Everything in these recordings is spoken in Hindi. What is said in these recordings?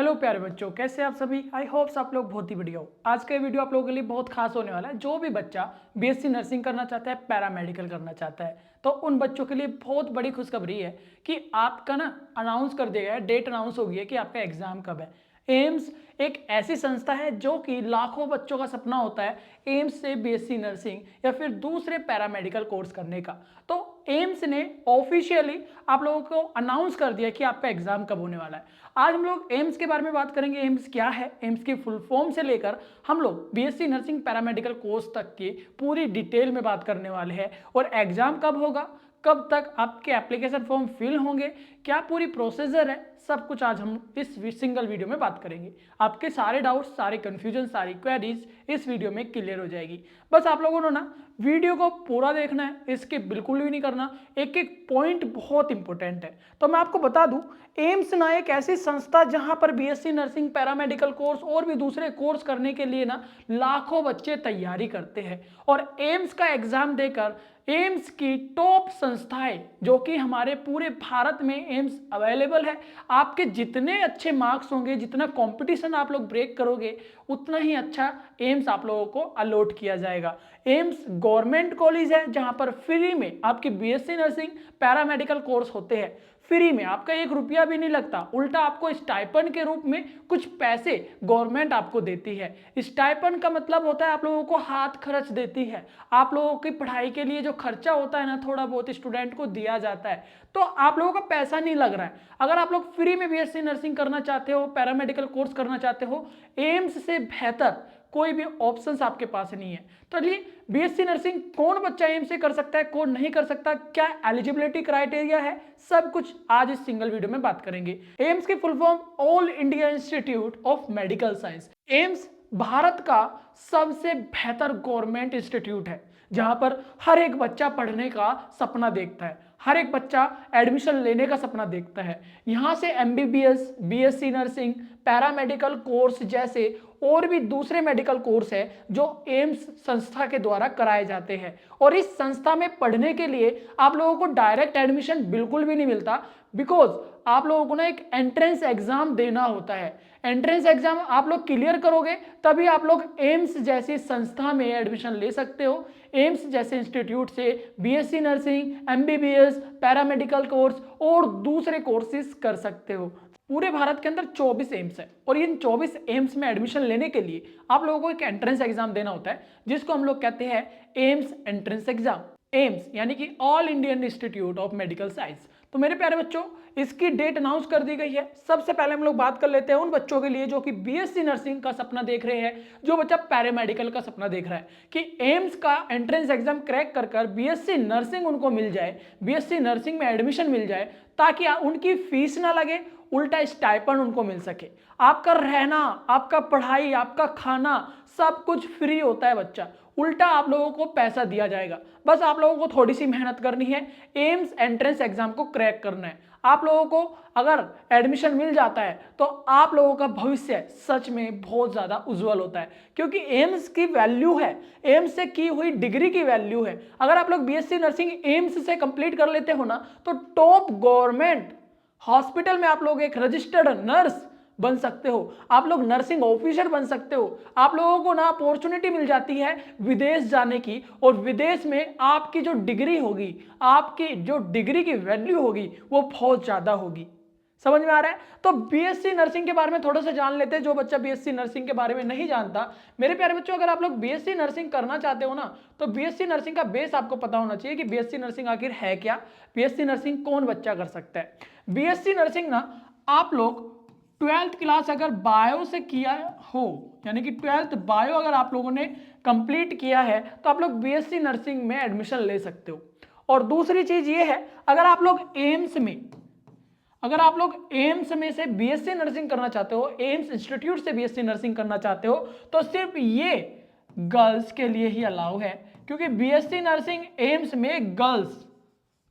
हेलो प्यारे बच्चों, कैसे आप सभी। आई होप्स आप लोग बहुत ही बढ़िया हो। आज का वीडियो आप लोगों के लिए बहुत खास होने वाला है। जो भी बच्चा बीएससी नर्सिंग करना चाहता है, पैरामेडिकल करना चाहता है, तो उन बच्चों के लिए बहुत बड़ी खुशखबरी है कि आपका ना अनाउंस कर दिया गया है, डेट अनाउंस हो गई है कि आपका एग्जाम कब है। एम्स एक ऐसी संस्था है जो कि लाखों बच्चों का सपना होता है एम्स से बीएससी नर्सिंग या फिर दूसरे पैरामेडिकल कोर्स करने का। तो एम्स ने ऑफिशियली आप लोगों को अनाउंस कर दिया कि आपका एग्जाम कब होने वाला है। आज हम लोग एम्स के बारे में बात करेंगे। एम्स क्या है, एम्स की फुल फॉर्म से लेकर हम लोग बीएससी नर्सिंग पैरामेडिकल कोर्स तक की पूरी डिटेल में बात करने वाले हैं। और एग्जाम कब होगा, कब तक आपके एप्लीकेशन फॉर्म फिल होंगे, क्या पूरी प्रोसीजर है, सब कुछ आज हम इस सिंगल वीडियो में बात करेंगे। आपके सारे डाउट्स, सारे कंफ्यूजन, सारी क्वेरीज इस वीडियो में क्लियर हो जाएगी। बस आप लोगों ने ना वीडियो को पूरा देखना है, इसके बिल्कुल भी नहीं करना। एक एक पॉइंट बहुत इंपॉर्टेंट है। तो मैं आपको बता दूं, एम्स ना एक ऐसी संस्था जहां पर बीएससी नर्सिंग, पैरामेडिकल कोर्स और भी दूसरे कोर्स करने के लिए ना लाखों बच्चे तैयारी करते हैं। और एम्स का एग्जाम देकर एम्स की टॉप संस्थाएं, जो कि हमारे पूरे भारत में एम्स अवेलेबल है, आपके जितने अच्छे मार्क्स होंगे, जितना कंपटीशन आप लोग ब्रेक करोगे, उतना ही अच्छा एम्स आप लोगों को अलॉट किया जाएगा। एम्स गवर्नमेंट कॉलेज है जहां पर फ्री में आपकी बीएससी नर्सिंग, पैरामेडिकल कोर्स होते हैं। फ्री में, आपका एक रुपया भी नहीं लगता, उल्टा आपको स्टाइपेंड के रूप में कुछ पैसे गवर्नमेंट आपको देती है। स्टाइपेंड का मतलब होता है आप लोगों को हाथ खर्च देती है। आप लोगों की पढ़ाई के लिए जो खर्चा होता है ना, थोड़ा बहुत स्टूडेंट को दिया जाता है। तो आप लोगों का पैसा नहीं लग रहा है। अगर आप लोग फ्री में बीएससी नर्सिंग करना चाहते हो, पैरामेडिकल कोर्स करना चाहते हो, एम्स से बेहतर कोई भी ऑप्शंस आपके पास नहीं है। तो चलिए, बीएससी नर्सिंग कौन बच्चा एम्स से कर सकता है, कौन नहीं कर सकता, क्या एलिजिबिलिटी क्राइटेरिया है, सब कुछ आज इस सिंगल वीडियो में बात करेंगे। एम्स की full form all India institute of medical science. AIIMS Bharat का सबसे बेहतर गवर्नमेंट इंस्टीट्यूट है जहां पर हर एक बच्चा पढ़ने का सपना देखता है, हर एक बच्चा एडमिशन लेने का सपना देखता है। यहाँ से MBBS, BSc nursing, paramedical course जैसे और भी दूसरे मेडिकल कोर्स है जो एम्स संस्था के द्वारा कराए जाते हैं। और इस संस्था में पढ़ने के लिए आप लोगों को डायरेक्ट एडमिशन बिल्कुल भी नहीं मिलता, बिकॉज आप लोगों को ना एक एंट्रेंस एग्जाम देना होता है। एंट्रेंस एग्जाम आप लोग क्लियर करोगे तभी आप लोग एम्स जैसी संस्था में एडमिशन ले सकते हो। एम्स जैसे इंस्टीट्यूट से BSc nursing, MBBS, paramedical course और दूसरे कोर्सेज कर सकते हो। पूरे भारत के अंदर 24 एम्स है और इन 24 एम्स में एडमिशन लेने के लिए आप लोगों को एक एंट्रेंस एग्जाम देना होता है, जिसको हम लोग कहते हैं एम्स एंट्रेंस एग्जाम। एम्स यानी कि all Indian institute of medical science. तो मेरे प्यारे बच्चों, इसकी डेट अनाउंस कर दी गई है। सबसे पहले हम लोग बात कर लेते हैं उन बच्चों के लिए जो कि बीएससी नर्सिंग का सपना देख रहे हैं, जो बच्चा पैरामेडिकल का सपना देख रहा है कि एम्स का एंट्रेंस एग्जाम क्रैक कर बीएससी नर्सिंग उनको मिल जाए, बीएससी नर्सिंग में एडमिशन मिल जाए, ताकि उनकी फीस ना लगे, उल्टा स्टाइपेंड उनको मिल सके। आपका रहना, आपका पढ़ाई, आपका खाना सब कुछ फ्री होता है बच्चा, उल्टा आप लोगों को पैसा दिया जाएगा। बस आप लोगों को थोड़ी सी मेहनत करनी है, एम्स एंट्रेंस एग्जाम को क्रैक करना है। आप लोगों को अगर एडमिशन मिल जाता है तो आप लोगों का भविष्य सच में बहुत ज्यादा उज्जवल होता है, क्योंकि एम्स की वैल्यू है, एम्स से की हुई डिग्री की वैल्यू है। अगर आप लोग बीएससी नर्सिंग एम्स से कंप्लीट कर लेते हो ना, तो टॉप गवर्नमेंट हॉस्पिटल में आप लोग एक रजिस्टर्ड नर्स बन सकते हो, आप लोग नर्सिंग ऑफिसर बन सकते हो। आप लोगों को ना अपॉर्चुनिटी मिल जाती है विदेश जाने की, और विदेश में आपकी जो डिग्री होगी, आपकी जो डिग्री की वैल्यू होगी वो बहुत ज्यादा होगी। समझ में आ रहा है? तो बीएससी नर्सिंग के बारे में थोड़ा सा जान लेते हैं, जो बच्चा बीएससी नर्सिंग के बारे में नहीं जानता। मेरे प्यारे बच्चों, अगर आप लोग बीएससी नर्सिंग करना चाहते हो ना, तो बीएससी नर्सिंग का बेस आपको पता होना चाहिए कि बीएससी नर्सिंग आखिर है क्या, बीएससी नर्सिंग कौन बच्चा कर सकता है। बीएससी नर्सिंग ना आप लोग 12th क्लास अगर बायो से किया हो, यानी कि 12th बायो अगर आप लोगों ने कंप्लीट किया है, तो आप लोग बीएससी नर्सिंग में एडमिशन ले सकते हो। और दूसरी चीज ये है, अगर आप लोग एम्स में से बीएससी नर्सिंग करना चाहते हो, एम्स इंस्टीट्यूट से बीएससी नर्सिंग करना चाहते हो, तो सिर्फ ये गर्ल्स के लिए ही अलाउ है, क्योंकि बीएससी नर्सिंग एम्स में गर्ल्स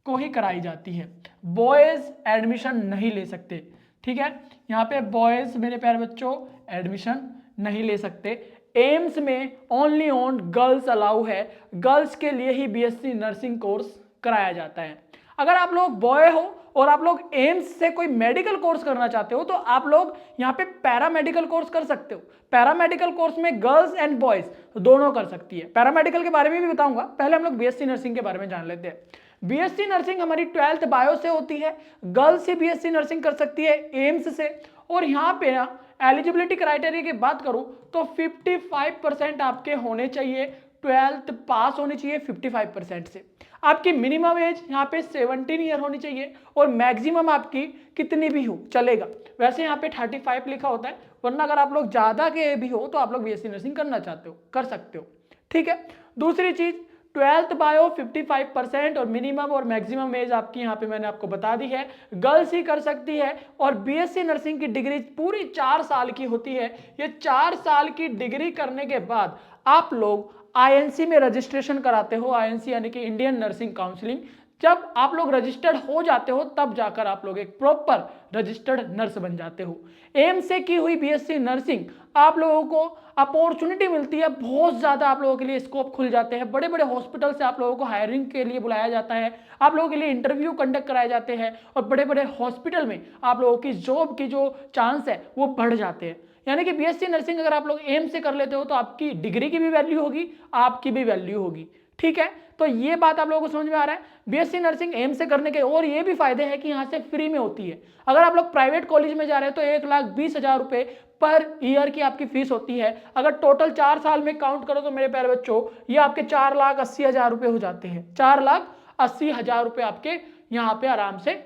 को ही कराई जाती है, बॉयज एडमिशन नहीं ले सकते। ठीक है, यहाँ पे बॉयज मेरे प्यारे बच्चों एडमिशन नहीं ले सकते। एम्स में ओनली ऑन गर्ल्स अलाउ है, गर्ल्स के लिए ही बीएससी नर्सिंग कोर्स कराया जाता है। अगर आप लोग बॉय हो और आप लोग एम्स से कोई मेडिकल कोर्स करना चाहते हो तो आप लोग यहाँ पे पैरामेडिकल कोर्स कर सकते हो। पैरामेडिकल कोर्स में गर्ल्स एंड बॉयज दोनों कर सकती है। पैरामेडिकल के बारे में भी बताऊंगा, पहले हम लोग बीएससी नर्सिंग के बारे में जान लेते हैं। बीएससी नर्सिंग हमारी 12th बायो से होती है। गर्ल्स से बीएससी नर्सिंग कर सकती है एम्स से। और यहाँ पे ना एलिजिबिलिटी क्राइटेरिया की बात करूं तो 55% आपके होने चाहिए, 12th पास होनी चाहिए 55% से। आपकी मिनिमम एज यहाँ पे 17 ईयर होनी चाहिए और मैक्सिमम आपकी कितनी भी हो चलेगा। वैसे यहाँ पे 35 लिखा होता है, वरना अगर आप लोग ज्यादा के भी हो तो आप लोग बीएससी नर्सिंग करना चाहते हो कर सकते हो, ठीक है। दूसरी चीज 12th बायो 55% और मिनिमम और मैक्सिमम एज आपकी यहाँ पे मैंने आपको बता दी है, गर्ल्स ही कर सकती है। और बीएससी नर्सिंग की डिग्री पूरी 4 साल की होती है। ये 4 साल की डिग्री करने के बाद आप लोग आईएनसी में रजिस्ट्रेशन कराते हो। आईएनसी यानी कि इंडियन नर्सिंग काउंसिलिंग। जब आप लोग रजिस्टर्ड हो जाते हो तब जाकर आप लोग एक प्रॉपर रजिस्टर्ड नर्स बन जाते हो। एम्स से की हुई बीएससी नर्सिंग आप लोगों को अपॉर्चुनिटी मिलती है, बहुत ज्यादा आप लोगों के लिए स्कोप खुल जाते हैं। बड़े बड़े हॉस्पिटल से आप लोगों को हायरिंग के लिए बुलाया जाता है, आप लोगों के लिए इंटरव्यू कंडक्ट कराए जाते हैं और बड़े बड़े हॉस्पिटल में आप लोगों की जॉब की जो चांस है वो बढ़ जाते हैं। यानी कि बीएससी नर्सिंग अगर आप लोग एम्स से कर लेते हो तो आपकी डिग्री की भी वैल्यू होगी, आपकी भी वैल्यू होगी, ठीक है। तो ये बात आप लोगों को समझ में आ रहा है। बीएससी नर्सिंग एम्स से करने के और ये भी फायदे हैं कि यहाँ से फ्री में होती है। अगर आप लोग प्राइवेट कॉलेज में जा रहे हैं तो 1,20,000 रुपए पर ईयर की आपकी फीस होती है। अगर टोटल 4 साल में काउंट करो तो मेरे प्यारे बच्चों ये आपके 4,80,000 रुपए हो जाते हैं। 4,80,000 रुपए आपके यहाँ पे आराम से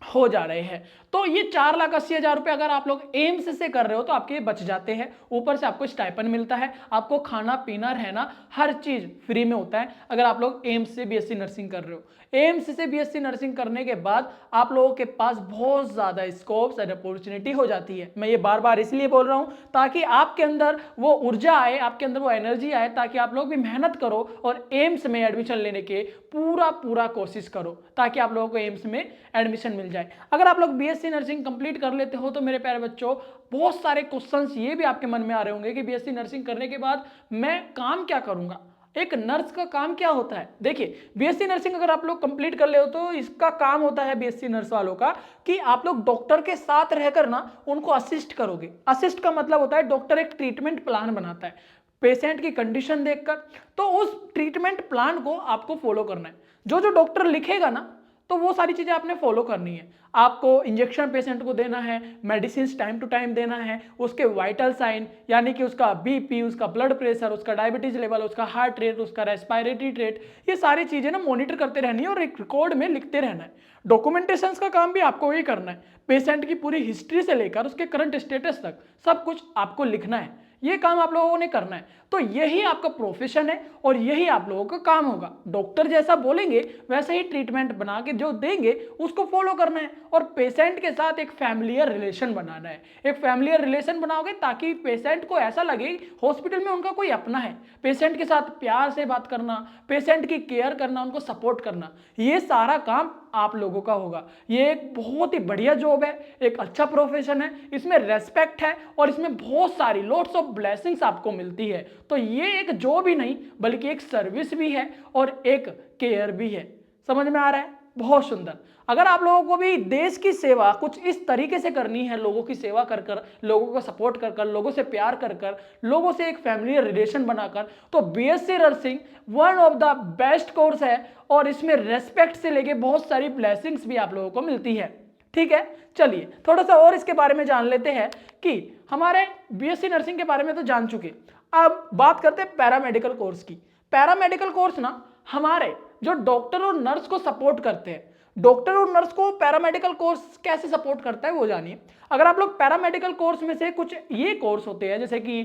हो जा रहे हैं। तो ये 4,80,000 रुपए अगर आप लोग एम्स से कर रहे हो तो आपके बच जाते हैं। ऊपर से आपको स्टाइपेंड मिलता है, आपको खाना पीना रहना हर चीज फ्री में होता है अगर आप लोग एम्स से बीएससी नर्सिंग कर रहे हो। एम्स से बीएससी नर्सिंग करने के बाद आप लोगों के पास बहुत ज्यादा स्कोप्स एंड अपॉर्चुनिटी हो जाती है। मैं ये बार बार इसलिए बोल रहा हूं ताकि आपके अंदर वो ऊर्जा आए, आपके अंदर वो एनर्जी आए, ताकि आप लोग भी मेहनत करो और एम्स में एडमिशन लेने के पूरा कोशिश करो ताकि आप लोगों को एम्स में एडमिशन मिल जाए। अगर आप लोग बीएससी नर्सिंग कंप्लीट कर लेते हो तो मेरे प्यारे बच्चों बहुत सारे क्वेश्चंस ये भी आपके मन में आ रहे होंगे कि बीएससी नर्सिंग करने के बाद मैं काम क्या करूंगा, एक नर्स का काम क्या होता है। देखिए बीएससी नर्सिंग अगर आप लोग कंप्लीट कर ले हो तो इसका काम होता है बीएससी नर्स वालों का कि आप लोग डॉक्टर के साथ रहकर ना उनको असिस्ट करोगे। असिस्ट का मतलब होता है डॉक्टर एक ट्रीटमेंट प्लान बनाता है पेशेंट की कंडीशन देखकर, तो उस ट्रीटमेंट प्लान को आपको फॉलो करना है। जो जो डॉक्टर लिखेगा ना तो वो सारी चीजें आपने फॉलो करनी है। आपको इंजेक्शन पेशेंट को देना है, मेडिसिन टाइम टू टाइम देना है, उसके वाइटल साइन यानी कि उसका बीपी, उसका ब्लड प्रेशर, उसका डायबिटीज लेवल, उसका हार्ट रेट, उसका रेस्पिरेटरी रेट, ये सारी चीजें ना मॉनिटर करते रहनी है और एक रिकॉर्ड में लिखते रहना है। डॉक्यूमेंटेशन का काम भी आपको ही करना है। पेशेंट की पूरी हिस्ट्री से लेकर उसके करंट स्टेटस तक सब कुछ आपको लिखना है। ये काम आप लोगों ने करना है। तो यही आपका प्रोफेशन है और यही आप लोगों का काम होगा। डॉक्टर जैसा बोलेंगे वैसे ही ट्रीटमेंट बना के जो देंगे उसको फॉलो करना है और पेशेंट के साथ एक फैमिलियर रिलेशन बनाना है। एक फैमिलियर रिलेशन बनाओगे ताकि पेशेंट को ऐसा लगे हॉस्पिटल में उनका कोई अपना है। पेशेंट के साथ प्यार से बात करना, पेशेंट की केयर करना, उनको सपोर्ट करना, ये सारा काम आप लोगों का होगा। ये एक बहुत ही बढ़िया जॉब है, एक अच्छा प्रोफेशन है, इसमें रेस्पेक्ट है और इसमें बहुत सारी लॉट्स ऑफ ब्लेसिंग्स आपको मिलती है। तो ये एक जॉब ही नहीं बल्कि एक सर्विस भी है और एक केयर भी है। समझ में आ रहा है? बहुत सुंदर। अगर आप लोगों को भी देश की सेवा कुछ इस तरीके से करनी है, लोगों की सेवा कर कर, लोगों को सपोर्ट कर कर, लोगों से प्यार कर कर, लोगों से एक फैमिली रिलेशन बनाकर, तो BSc nursing one of the best course है और इसमें रेस्पेक्ट से लेके बहुत सारी ब्लेसिंग्स भी आप लोगों को मिलती है। ठीक है, चलिए थोड़ा सा और इसके बारे में जान लेते हैं कि हमारे बीएससी नर्सिंग के बारे में तो जान चुके, अब बात करते हैं पैरामेडिकल कोर्स की। पैरामेडिकल कोर्स ना हमारे जो डॉक्टर और नर्स को सपोर्ट करते हैं। डॉक्टर और नर्स को पैरामेडिकल कोर्स कैसे सपोर्ट करता है वो जानिए। अगर आप लोग पैरामेडिकल कोर्स में से कुछ ये कोर्स होते हैं जैसे कि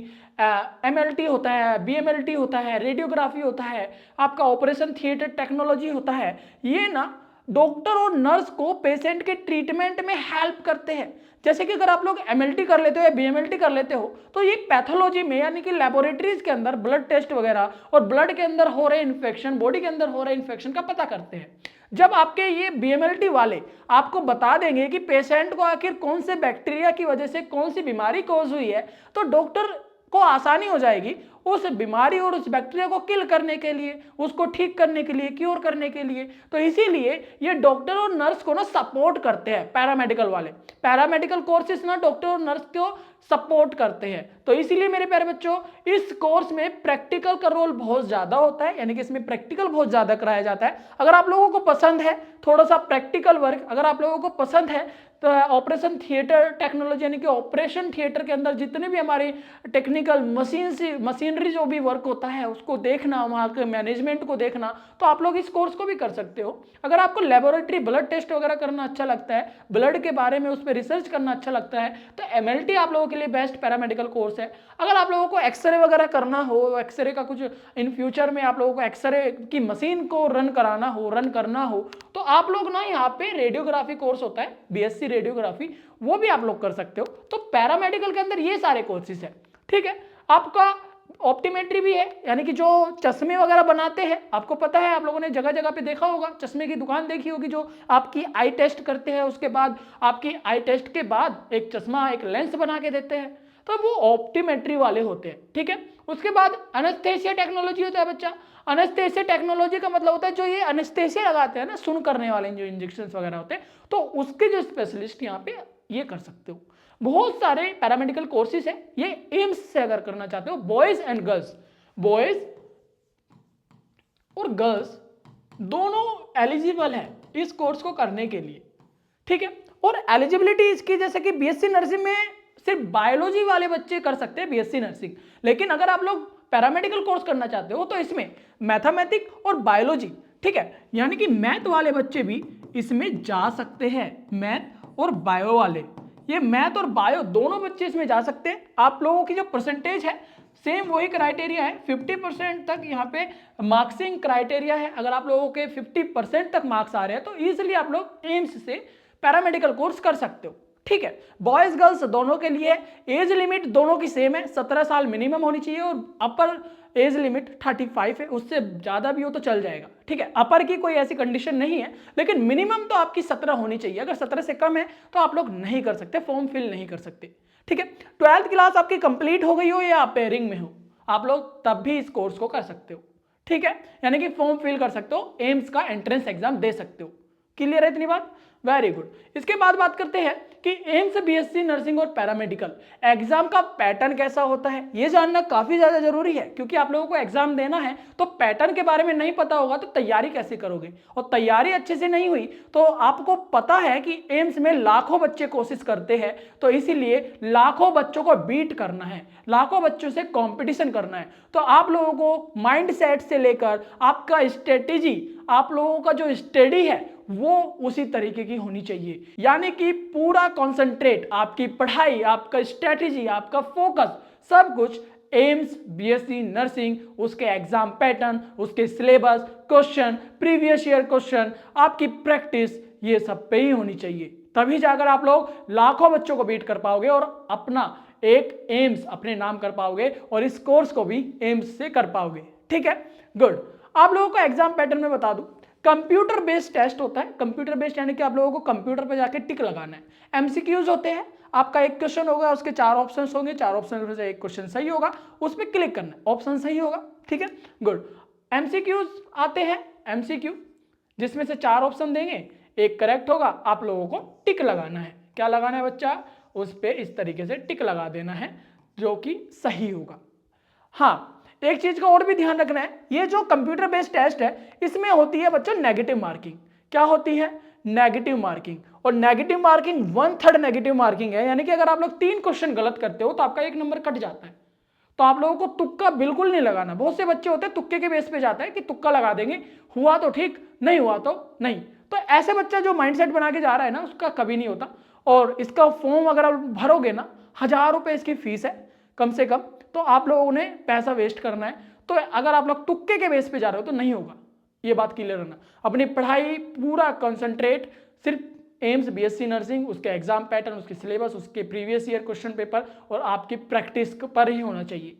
एमएलटी होता है, बीएमएलटी होता है, रेडियोग्राफी होता है, आपका ऑपरेशन थिएटर टेक्नोलॉजी होता है, ये ना डॉक्टर और नर्स को पेशेंट के ट्रीटमेंट में हेल्प करते हैं। जैसे कि अगर आप लोग एमएलटी कर लेते हो या बीएमएलटी कर लेते हो तो ये पैथोलॉजी में यानी कि लेबोरेटरीज के अंदर ब्लड टेस्ट वगैरह और ब्लड के अंदर हो रहे इन्फेक्शन, बॉडी के अंदर हो रहे इन्फेक्शन का पता करते हैं। जब आपके ये बीएमएलटी वाले आपको बता देंगे कि पेशेंट को आखिर कौन से बैक्टीरिया की वजह से कौन सी बीमारी कॉज हुई है, तो डॉक्टर को आसानी हो जाएगी उस बीमारी और उस बैक्टीरिया को किल करने के लिए, उसको ठीक करने के लिए, क्योर करने के लिए। तो इसीलिए ये डॉक्टर और नर्स को ना सपोर्ट करते हैं पैरामेडिकल वाले। पैरामेडिकल कोर्सेज ना डॉक्टर और नर्स को सपोर्ट करते हैं। तो इसीलिए मेरे प्यारे बच्चों, इस कोर्स में प्रैक्टिकल का रोल बहुत ज्यादा होता है, यानी कि इसमें प्रैक्टिकल बहुत ज्यादा कराया जाता है। अगर आप लोगों को पसंद है थोड़ा सा प्रैक्टिकल वर्क, अगर आप लोगों को पसंद है तो ऑपरेशन थिएटर टेक्नोलॉजी, यानी कि ऑपरेशन थिएटर के अंदर जितने भी हमारी टेक्निकल मशीनरी जो भी वर्क होता है उसको देखना, वहाँ के मैनेजमेंट को देखना, तो आप लोग इस कोर्स को भी कर सकते हो। अगर आपको लेबोरेटरी ब्लड टेस्ट वगैरह करना अच्छा लगता है, ब्लड के बारे में उस पर रिसर्च करना अच्छा लगता है, तो एमएलटी आप लोगों के लिए बेस्ट पैरामेडिकल कोर्स है। अगर आप लोगों को एक्सरे वगैरह करना हो, एक्सरे का कुछ इन फ्यूचर में आप लोगों को एक्सरे की मशीन को रन करना हो, तो आप लोग ना यहाँ पे रेडियोग्राफी कोर्स होता है, बीएससी रेडियोग्राफी, वो भी आप लोग कर सकते हो। तो पैरामेडिकल के अंदर ये सारे कोर्सेज है। ठीक है, आपका ऑप्टिमेट्री भी है, यानी कि जो चश्मे वगैरह बनाते हैं, आपको पता है, आप लोगों ने जगह जगह पे देखा होगा, चश्मे की दुकान देखी होगी, जो आपकी आई टेस्ट करते हैं, उसके बाद आपकी आई टेस्ट के बाद एक चश्मा, एक लेंस बना के देते हैं, तो वो ऑप्टिमेट्री वाले होते हैं। ठीक है, उसके बाद एनेस्थेसिया टेक्नोलॉजी होता है बच्चा। एनेस्थेसिया टेक्नोलॉजी का मतलब होता है जो ये एनेस्थेसिया लगाते हैं ना, सुन करने वाले जो इंजेक्शन वगैरह होते हैं, तो उसके जो स्पेशलिस्ट यहाँ पे ये कर सकते हो। बहुत सारे पैरामेडिकल कोर्सेज है, ये एम्स से अगर करना चाहते हो, बॉयज एंड गर्ल्स, बॉयज और गर्ल्स दोनों एलिजिबल है इस कोर्स को करने के लिए। ठीक है, और एलिजिबिलिटी इसकी जैसे कि बीएससी नर्सिंग में सिर्फ बायोलॉजी वाले बच्चे कर सकते हैं बीएससी नर्सिंग, लेकिन अगर आप लोग पैरामेडिकल कोर्स करना चाहते हो तो इसमें मैथमेटिक्स और बायोलॉजी, ठीक है, यानी कि मैथ वाले बच्चे भी इसमें जा सकते हैं। मैथ और बायो वाले, ये मैथ और बायो दोनों बच्चे इसमें जा सकते हैं। आप लोगों की जो परसेंटेज है सेम वही क्राइटेरिया है, 50% तक यहाँ पे मार्क्सिंग क्राइटेरिया है। अगर आप लोगों के 50% तक मार्क्स आ रहे हैं तो इजीली आप लोग एम्स से पैरामेडिकल कोर्स कर सकते हो। ठीक है, बॉयज गर्ल्स दोनों के लिए एज लिमिट दोनों की सेम है, 17 साल मिनिमम होनी चाहिए और अपर एज लिमिट 35 है, उससे ज्यादा भी हो तो चल जाएगा। ठीक है, अपर की कोई ऐसी कंडीशन नहीं है, लेकिन मिनिमम तो आपकी 17 होनी चाहिए। अगर 17 से कम है तो आप लोग नहीं कर सकते, फॉर्म फिल नहीं कर सकते। ठीक है, 12th क्लास आपकी कंप्लीट हो गई हो या आप पेयरिंग में हो, आप लोग तब भी इस कोर्स को कर सकते हो। ठीक है, यानी कि फॉर्म फिल कर सकते हो, एम्स का एंट्रेंस एग्जाम दे सकते हो। क्लियर है इतनी बात? Very good. इसके बाद बात करते हैं कि एम्स बीएससी नर्सिंग और पैरामेडिकल एग्जाम का पैटर्न कैसा होता है। यह जानना काफी ज्यादा जरूरी है, क्योंकि आप लोगों को एग्जाम देना है तो पैटर्न के बारे में नहीं पता होगा तो तैयारी कैसे करोगे, और तैयारी अच्छे से नहीं हुई तो आपको पता है कि एम्स में लाखों बच्चे कोशिश करते हैं, तो इसीलिए लाखों बच्चों को बीट करना है, लाखों बच्चों से कंपटीशन करना है। तो आप लोगों को माइंड सेट से लेकर आपका स्ट्रेटेजी, आप लोगों का जो स्टडी है वो उसी तरीके की होनी चाहिए, यानी कि पूरा कॉन्सेंट्रेट, आपकी पढ़ाई, आपका स्ट्रेटेजी, आपका फोकस, सब कुछ एम्स बीएससी नर्सिंग, उसके एग्जाम पैटर्न, उसके syllabus, question, previous year question, आपकी प्रैक्टिस, ये सब पे ही होनी चाहिए। तभी जाकर आप लोग लाखों बच्चों को बीट कर पाओगे और अपना एक एम्स अपने नाम कर पाओगे और इस कोर्स को भी एम्स से कर पाओगे। ठीक है, गुड। आप लोगों को एग्जाम पैटर्न में बता दूं, कंप्यूटर बेस्ड टेस्ट होता है। कंप्यूटर बेस्ड यानी कि आप लोगों को कंप्यूटर पर जाके टिक लगाना है। एमसीक्यूज होते हैं, आपका एक क्वेश्चन होगा, उसके 4 ऑप्शन होंगे, 4 ऑप्शन में से एक क्वेश्चन सही होगा, उस पर क्लिक करना है, ऑप्शन सही होगा। ठीक है, गुड। एमसीक्यूज आते हैं, एमसीक्यू जिसमें से 4 ऑप्शन देंगे, एक करेक्ट होगा, आप लोगों को टिक लगाना है। क्या लगाना है बच्चा? उस पर इस तरीके से टिक लगा देना है जो कि सही होगा। हाँ, एक चीज का और भी ध्यान रखना है, ये जो कंप्यूटर बेस्ड टेस्ट है इसमें होती है बच्चों नेगेटिव मार्किंग। क्या होती है? Negative marking. और नेगेटिव मार्किंग 1/3 नेगेटिव मार्किंग है, यानी कि अगर आप लोग 3 क्वेश्चन गलत करते हो तो आपका 1 नंबर कट जाता है। तो आप लोगों को तुक्का बिल्कुल नहीं लगाना। बहुत से बच्चे होते हैं तुक्के के बेस पे जाता है कि तुक्का लगा देंगे, हुआ तो ठीक, नहीं हुआ तो नहीं। तो ऐसे बच्चा जो माइंडसेट बना के जा रहा है ना, उसका कभी नहीं होता। और इसका फॉर्म अगर आप भरोगे ना, 1000 रुपये इसकी फीस है कम से कम, तो आप लोगों ने पैसा वेस्ट करना है। तो अगर आप लोग तुक्के के बेस पे जा रहे हो तो नहीं होगा, ये बात क्लियर रहना। अपनी पढ़ाई पूरा कंसंट्रेट सिर्फ एम्स बीएससी नर्सिंग, उसके एग्जाम पैटर्न, उसके सिलेबस, उसके प्रीवियस ईयर क्वेश्चन पेपर और आपकी प्रैक्टिस पर ही होना चाहिए,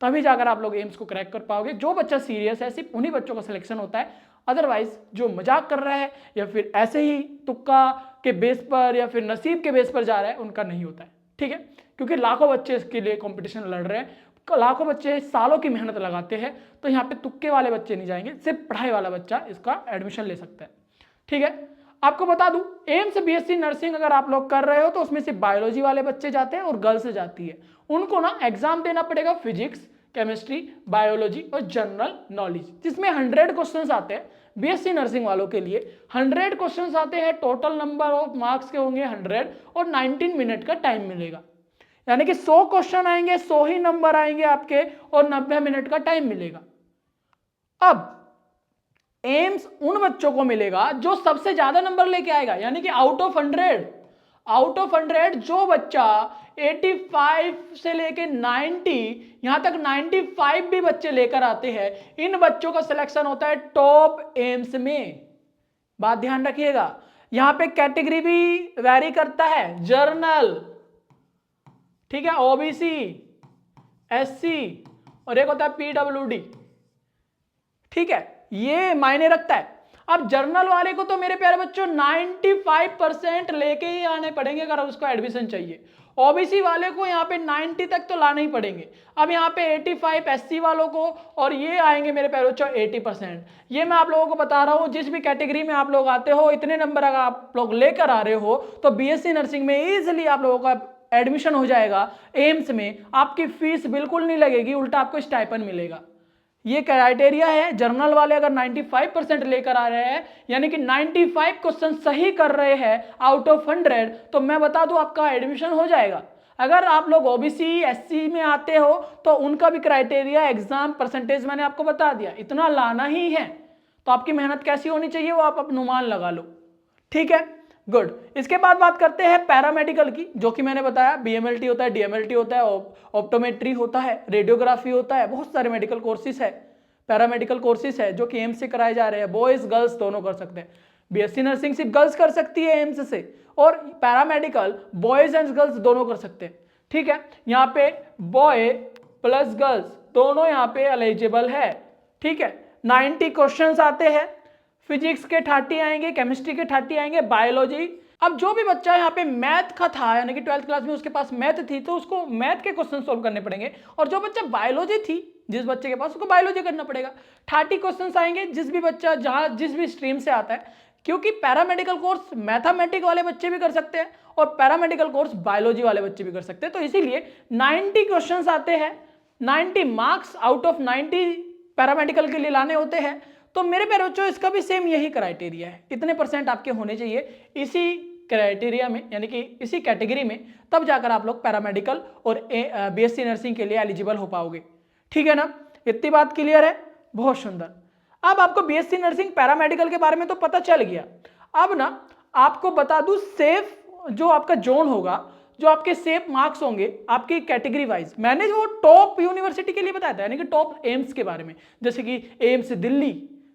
तभी जाकर आप लोग एम्स को क्रैक कर पाओगे। जो बच्चा सीरियस है सिर्फ उन्हीं बच्चों का सिलेक्शन होता है, अदरवाइज जो मजाक कर रहा है या फिर ऐसे ही तुक्का के बेस पर या फिर नसीब के बेस पर जा रहा है, उनका नहीं होता है। ठीक है, क्योंकि लाखों बच्चे इसके लिए कंपटीशन लड़ रहे हैं, लाखों बच्चे सालों की मेहनत लगाते हैं, तो यहाँ पे तुक्के वाले बच्चे नहीं जाएंगे, सिर्फ पढ़ाई वाला बच्चा इसका एडमिशन ले सकता है। ठीक है, आपको बता दूं एम्स बीएससी नर्सिंग अगर आप लोग कर रहे हो तो उसमें सिर्फ बायोलॉजी वाले बच्चे जाते हैं और गर्ल्स जाती है। उनको ना एग्जाम देना पड़ेगा फिजिक्स, केमिस्ट्री, बायोलॉजी और जनरल नॉलेज, जिसमें 100 क्वेश्चंस आते हैं। बीएससी नर्सिंग वालों के लिए 100 क्वेश्चंस आते हैं, टोटल नंबर ऑफ मार्क्स के होंगे 100 और 19 मिनट का टाइम मिलेगा। यानी कि 100 क्वेश्चन आएंगे, 100 ही नंबर आएंगे आपके और 90 मिनट का टाइम मिलेगा। अब एम्स उन बच्चों को मिलेगा जो सबसे ज्यादा नंबर लेके आएगा, यानी कि आउट ऑफ 100 जो बच्चा 85 से लेके 90, यहां तक 95 भी बच्चे लेकर आते हैं, इन बच्चों का सिलेक्शन होता है टॉप एम्स में। बात ध्यान रखिएगा, यहां पे कैटेगरी भी वैरी करता है, जर्नल, ठीक है, ओबीसी, एससी और एक होता है पीडब्ल्यूडी। ठीक है, ये मायने रखता है। अब जर्नल वाले को तो मेरे प्यारे बच्चों 95% लेके ही आने पड़ेंगे अगर उसको एडमिशन चाहिए। ओबीसी वाले को यहाँ पे 90 तक तो लाने ही पड़ेंगे। अब यहाँ पे 85 एससी वालों को, और ये आएंगे मेरे प्यारे बच्चों 80%। ये मैं आप लोगों को बता रहा हूँ, जिस भी कैटेगरी में आप लोग आते हो, इतने नंबर अगर आप लोग लेकर आ रहे हो तो बीएससी नर्सिंग में इजिली आप लोगों का एडमिशन हो जाएगा एम्स में। आपकी फीस बिल्कुल नहीं लगेगी, उल्टा आपको स्टाइपेंड मिलेगा। ये क्राइटेरिया है। जर्नल वाले अगर 95% लेकर आ रहे हैं, यानी कि 95 क्वेश्चन सही कर रहे हैं आउट ऑफ 100, तो मैं बता दूं आपका एडमिशन हो जाएगा। अगर आप लोग ओबीसी एससी में आते हो तो उनका भी क्राइटेरिया, एग्जाम परसेंटेज मैंने आपको बता दिया, इतना लाना ही है। तो आपकी मेहनत कैसी होनी चाहिए वो आप अनुमान लगा लो। ठीक है, गुड। इसके बाद बात करते हैं पैरामेडिकल की, जो कि मैंने बताया बीएमएलटी होता है, डीएमएलटी होता है, ऑप्टोमेट्री होता है, रेडियोग्राफी होता है, बहुत सारे मेडिकल कोर्सेज है, पैरामेडिकल कोर्सेज है जो कि एम्स से कराए जा रहे हैं। बॉयज गर्ल्स दोनों कर सकते हैं। बीएससी नर्सिंग सिर्फ गर्ल्स कर सकती है एम्स से, और पैरामेडिकल बॉयज एंड गर्ल्स दोनों कर सकते हैं। ठीक है, यहाँ पे बॉय प्लस गर्ल्स दोनों यहाँ पे एलिजिबल है। ठीक है, 90 क्वेश्चंस आते हैं, फिजिक्स के 30 आएंगे, केमिस्ट्री के 30 आएंगे, बायोलॉजी। अब जो भी बच्चा यहाँ पे मैथ का था, यानी कि 12th क्लास में उसके पास मैथ थी, तो उसको मैथ के क्वेश्चन सोल्व करने पड़ेंगे। और जो बच्चा बायोलॉजी थी, जिस बच्चे के पास, उसको बायोलॉजी करना पड़ेगा। 30 क्वेश्चन आएंगे, जिस भी बच्चा जहाँ जिस भी स्ट्रीम से आता है, क्योंकि पैरामेडिकल कोर्स मैथमेटिक्स वाले बच्चे भी कर सकते हैं और पैरामेडिकल कोर्स बायोलॉजी वाले बच्चे भी कर सकते हैं। तो इसीलिए 90 क्वेश्चन आते हैं, 90 मार्क्स आउट ऑफ 90 पैरामेडिकल के लिए लाने होते हैं। तो मेरे प्यारे बच्चों, इसका भी सेम यही क्राइटेरिया है, इतने % आपके होने चाहिए इसी क्राइटेरिया में, यानी कि इसी कैटेगरी में, तब जाकर आप लोग पैरामेडिकल और बीएससी नर्सिंग के लिए एलिजिबल हो पाओगे। ठीक है ना, इतनी बात क्लियर है, बहुत सुंदर। अब आपको बीएससी नर्सिंग पैरामेडिकल के बारे में तो पता चल गया। अब ना आपको बता दूं, सेफ जो आपका जोन होगा, जो आपके सेफ मार्क्स होंगे आपकी कैटेगरी वाइज, मैंने जो टॉप यूनिवर्सिटी के लिए बताया था, यानी कि टॉप एम्स के बारे में, जैसे कि एम्स दिल्ली।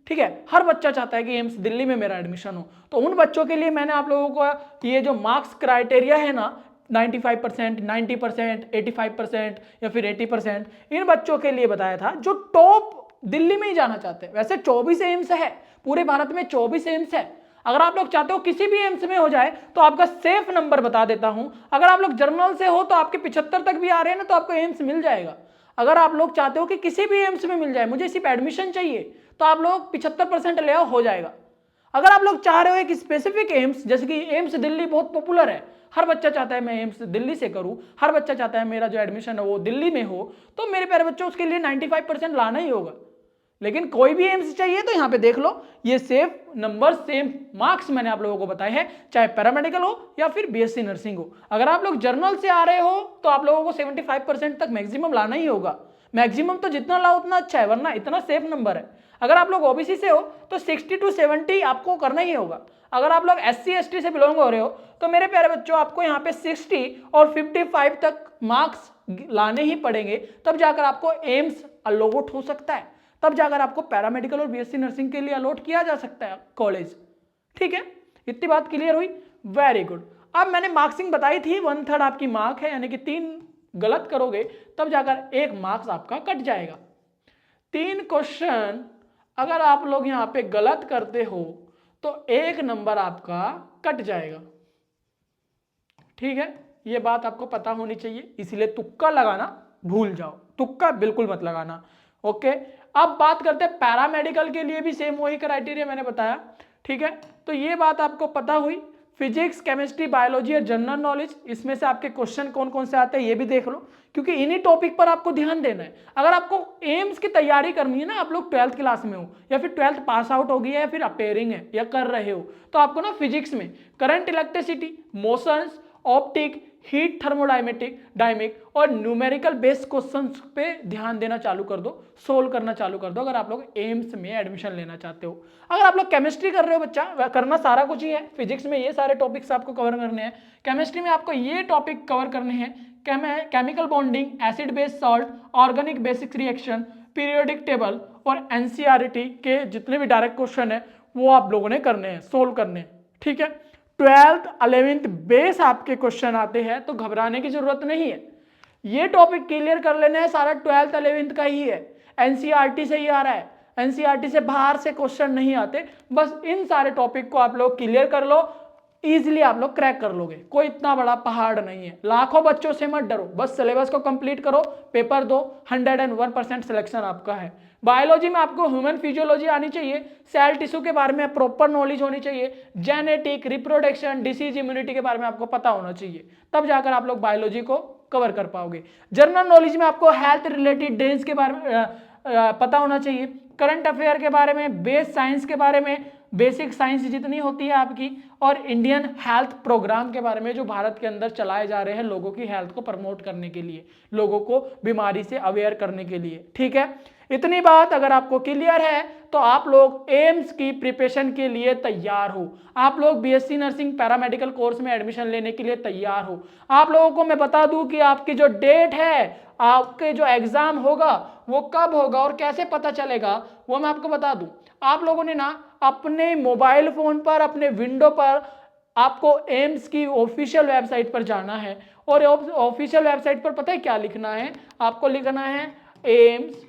ठीक है, हर बच्चा चाहता है कि एम्स दिल्ली में मेरा एडमिशन हो, तो उन बच्चों के लिए मैंने आप लोगों को ये जो मार्क्स क्राइटेरिया है ना, 95%, 90%, 85% या फिर 80%, इन बच्चों के लिए बताया था जो टॉप दिल्ली में ही जाना चाहते हैं। वैसे 24 एम्स है, पूरे भारत में 24 एम्स है। अगर आप लोग चाहते हो किसी भी एम्स में हो जाए, तो आपका सेफ नंबर बता देता हूं। अगर आप लोग जर्नल से हो तो आपके 75 तक भी आ रहे हैं ना, तो आपको एम्स मिल जाएगा। अगर आप लोग चाहते हो कि किसी भी एम्स में मिल जाए, मुझे सिर्फ एडमिशन चाहिए, तो आप लोग 75% ले आओ, हो जाएगा। अगर आप लोग चाह रहे हो एक स्पेसिफिक एम्स, जैसे कि एम्स दिल्ली बहुत पॉपुलर है, हर बच्चा चाहता है मैं एम्स दिल्ली से करूं, हर बच्चा चाहता है मेरा जो एडमिशन है वो दिल्ली में हो, तो मेरे प्यारे बच्चों उसके लिए 95% लाना ही होगा। लेकिन कोई भी एम्स चाहिए तो यहाँ पे देख लो, ये सेफ नंबर, सेम मार्क्स मैंने आप लोगों को बताए हैं, चाहे पैरामेडिकल हो या फिर बीएससी नर्सिंग हो। अगर आप लोग जर्नल से आ रहे हो तो आप लोगों को 75% तक मैक्सिमम लाना ही होगा। मैक्सिमम तो जितना लाओ उतना अच्छा है, वरना इतना सेफ नंबर है। अगर आप लोग ओबीसी से हो तो 60 to 70 आपको करना ही होगा। अगर आप लोग SC ST से बिलोंग हो रहे हो तो मेरे प्यारे बच्चों, आपको यहाँ पे 60 और 55 तक मार्क्स लाने ही पड़ेंगे, तब जाकर आपको एम्स अलॉट हो सकता है, तब जाकर आपको पैरामेडिकल और बीएससी नर्सिंग के लिए अलॉट किया जा सकता है कॉलेज। ठीक है, इतनी बात क्लियर हुई, वेरी गुड। अब मैंने मार्क्सिंग बताई थी, 1/3 आपकी मार्क है, यानी कि 3 गलत करोगे तब जाकर 1 मार्क्स आपका कट जाएगा। 3 क्वेश्चन अगर आप लोग यहाँ पे गलत करते हो तो 1 नंबर आपका कट जाएगा। ठीक है, ये बात आपको पता होनी चाहिए, इसीलिए तुक्का लगाना भूल जाओ, तुक्का बिल्कुल मत लगाना। ओके, अब बात करते हैं पैरामेडिकल के लिए भी सेम वही क्राइटेरिया मैंने बताया, ठीक है। तो ये बात आपको पता हुई। फिजिक्स, केमिस्ट्री, बायोलॉजी और जनरल नॉलेज, इसमें से आपके क्वेश्चन कौन कौन से आते हैं ये भी देख लो, क्योंकि इन्हीं टॉपिक पर आपको ध्यान देना है। अगर आपको एम्स की तैयारी करनी है ना, आप लोग 12th क्लास में हो या फिर 12th पास आउट हो गई है या फिर अपेयरिंग है या कर रहे हो, तो आपको ना फिजिक्स में current, electricity, motions, optic, heat, thermodynamic और न्यूमेरिकल बेस्ड क्वेश्चंस पे ध्यान देना चालू कर दो, सोल्व करना चालू कर दो अगर आप लोग एम्स में एडमिशन लेना चाहते हो। अगर आप लोग केमिस्ट्री कर रहे हो बच्चा, करना सारा कुछ ही है, फिजिक्स में ये सारे टॉपिक्स आपको कवर करने हैं, केमिस्ट्री में आपको ये टॉपिक कवर करने हैं, chemical bonding, acid base salt, organic basic reaction, periodic table और एनसीईआरटी के जितने भी डायरेक्ट क्वेश्चन है वो आप लोगों ने करने हैं, सोल्व करने हैं, ठीक है। 12th 11th बेस आपके क्वेश्चन आते हैं तो घबराने की जरूरत नहीं है, ये टॉपिक क्लियर कर लेना है, सारा 12th 11th का ही है, एनसीईआरटी से ही आ रहा है, एनसीईआरटी से बाहर से क्वेश्चन नहीं आते। बस इन सारे टॉपिक को आप लोग क्लियर कर लो, इजीली आप लोग क्रैक कर लोगे, कोई इतना बड़ा पहाड़ नहीं है। लाखों बच्चों से मत डरो, बस सिलेबस को कंप्लीट करो, पेपर दो, 101% सिलेक्शन आपका है। बायोलॉजी में आपको ह्यूमन फिजियोलॉजी आनी चाहिए, सेल टिश्यू के बारे में प्रॉपर नॉलेज होनी चाहिए, जेनेटिक, रिप्रोडक्शन, डिसीज, इम्यूनिटी के बारे में आपको पता होना चाहिए, तब जाकर आप लोग बायोलॉजी को कवर कर पाओगे। जनरल नॉलेज में आपको हेल्थ रिलेटेड डेज के बारे में पता होना चाहिए, करंट अफेयर के बारे में, बेस साइंस के बारे में, बेसिक साइंस जितनी होती है आपकी, और इंडियन हेल्थ प्रोग्राम के बारे में जो भारत के अंदर चलाए जा रहे हैं लोगों की हेल्थ को प्रमोट करने के लिए, लोगों को बीमारी से अवेयर करने के लिए, ठीक है। इतनी बात अगर आपको क्लियर है तो आप लोग एम्स की प्रिपरेशन के लिए तैयार हो, आप लोग बीएससी नर्सिंग पैरामेडिकल कोर्स में एडमिशन लेने के लिए तैयार हो। आप लोगों को मैं बता दूं कि आपकी जो डेट है, आपके जो एग्जाम होगा वो कब होगा और कैसे पता चलेगा वो मैं आपको बता दूं। आप लोगों ने ना अपने मोबाइल फोन पर, अपने विंडो पर आपको एम्स की ऑफिशियल वेबसाइट पर जाना है, और ऑफिशियल वेबसाइट पर पता है क्या लिखना है, आपको लिखना है एम्स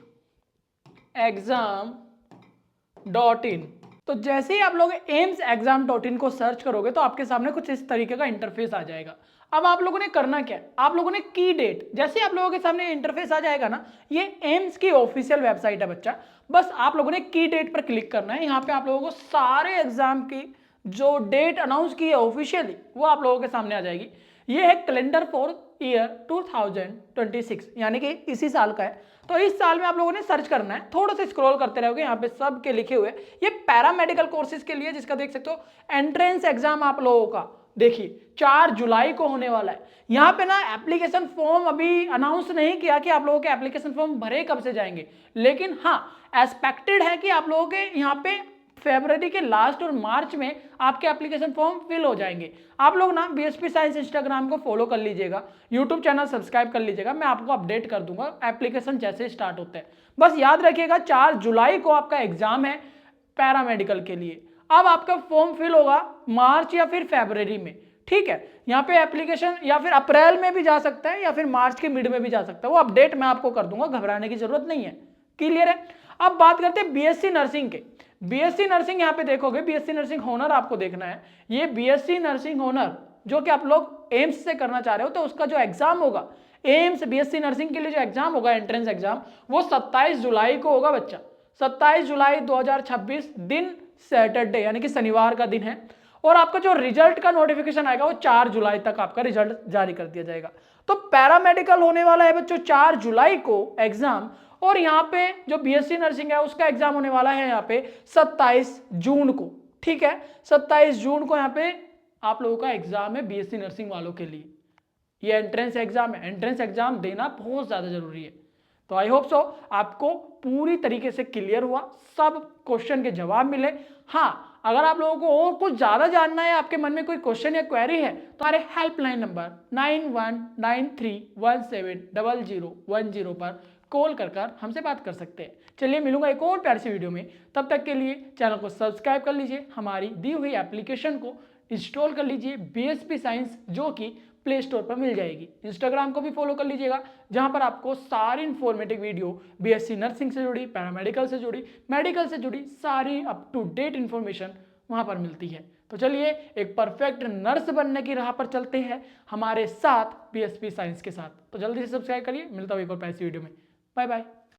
exam.in। तो जैसे ही आप लोग एम्स exam.in को सर्च करोगे तो आपके सामने कुछ इस तरीके का इंटरफेस आ जाएगा। अब आप लोगों ने करना क्या है, आप लोगों ने की डेट, जैसे आप लोगों के सामने इंटरफेस आ जाएगा ना, ये एम्स की ऑफिशियल वेबसाइट है बच्चा, बस आप लोगों ने की डेट पर क्लिक करना है। यहाँ पे आप लोगों को सारे एग्जाम की जो डेट अनाउंस की है ऑफिशियली वो आप लोगों के सामने आ जाएगी। ये है कैलेंडर फॉर ईयर 2026, यानी कि इसी साल का है। तो इस साल में आप लोगों ने सर्च करना है, थोड़ा सा स्क्रॉल करते रहोगे, यहाँ पे सब के लिखे हुए, ये पैरामेडिकल कोर्सेज के लिए, जिसका देख सकते हो एंट्रेंस एग्जाम आप लोगों का देखिए 4 जुलाई को होने वाला है। यहाँ पे ना एप्लीकेशन फॉर्म अभी अनाउंस नहीं किया कि आप लोगों के एप्लीकेशन फॉर्म भरे कब से जाएंगे, लेकिन हाँ एक्सपेक्टेड है कि आप लोगों के यहाँ पे फरवरी के लास्ट और मार्च में आपके एप्लीकेशन फॉर्म फिल हो जाएंगे। आप लोग ना बीएसपी साइंस इंस्टाग्राम को फॉलो कर लीजिएगा, यूट्यूब चैनल सब्सक्राइब कर लीजिएगा, मैं आपको अपडेट कर दूंगा एप्लीकेशन जैसे स्टार्ट होते हैं। बस याद रखिएगा 4 जुलाई को आपका एग्जाम है पैरामेडिकल के लिए। अब आपका फॉर्म फिल होगा मार्च या फिर फरवरी में, ठीक है। यहाँ पे एप्लीकेशन या फिर अप्रैल में भी जा सकता है या फिर मार्च के मिड में भी जा सकता है, वो अपडेट मैं आपको कर दूंगा, घबराने की जरूरत नहीं है, क्लियर है। अब बात करते हैं बीएससी नर्सिंग के। बीएससी नर्सिंग यहाँ पे देखोगे, बीएससी नर्सिंग होनर आपको देखना है, ये बीएससी नर्सिंग होनर जो कि आप लोग एम्स से करना चाह रहे हो, तो उसका जो एग्जाम होगा एम्स बीएससी नर्सिंग के लिए जो एग्जाम होगा एंट्रेंस एग्जाम, वो 27 जुलाई को होगा बच्चा, 27 जुलाई 2026, दिन सैटरडे यानी कि शनिवार का दिन है। और आपका जो रिजल्ट का नोटिफिकेशन आएगा वो 4 जुलाई तक आपका रिजल्ट जारी कर दिया जाएगा। तो पैरामेडिकल होने वाला है बच्चों 4 जुलाई को एग्जाम, और यहाँ पे जो बीएससी नर्सिंग है उसका एग्जाम होने वाला है यहाँ पे 27 जून को, ठीक है। 27 जून को यहाँ पे आप लोगों का एग्जाम है बीएससी नर्सिंग वालों के लिए, ये एंट्रेंस एग्जाम है, एंट्रेंस एग्जाम देना बहुत ज्यादा जरूरी है। तो आई होप सो आपको पूरी तरीके से क्लियर हुआ, सब क्वेश्चन के जवाब मिले। हाँ, अगर आप लोगों को और कुछ ज्यादा जानना है, आपके मन में कोई क्वेश्चन या क्वेरी है, तो हमारे हेल्पलाइन नंबर 9193170010 पर कॉल कर हमसे बात कर सकते हैं। चलिए मिलूंगा एक और प्यारी सी वीडियो में, तब तक के लिए चैनल को सब्सक्राइब कर लीजिए, हमारी दी हुई एप्लीकेशन को इंस्टॉल कर लीजिए बीएसपी साइंस, जो कि प्ले स्टोर पर मिल जाएगी। इंस्टाग्राम को भी फॉलो कर लीजिएगा, जहां पर आपको सारी इंफॉर्मेटिव वीडियो बीएससी नर्सिंग से जुड़ी, पैरामेडिकल से जुड़ी, मेडिकल से जुड़ी सारी अप टू डेट इंफॉर्मेशन वहां पर मिलती है। तो चलिए एक परफेक्ट नर्स बनने की राह पर चलते हैं हमारे साथ बीएसपी साइंस के साथ। तो जल्दी से सब्सक्राइब करिए, मिलता हूँ एक और ऐसी वीडियो में। Bye bye.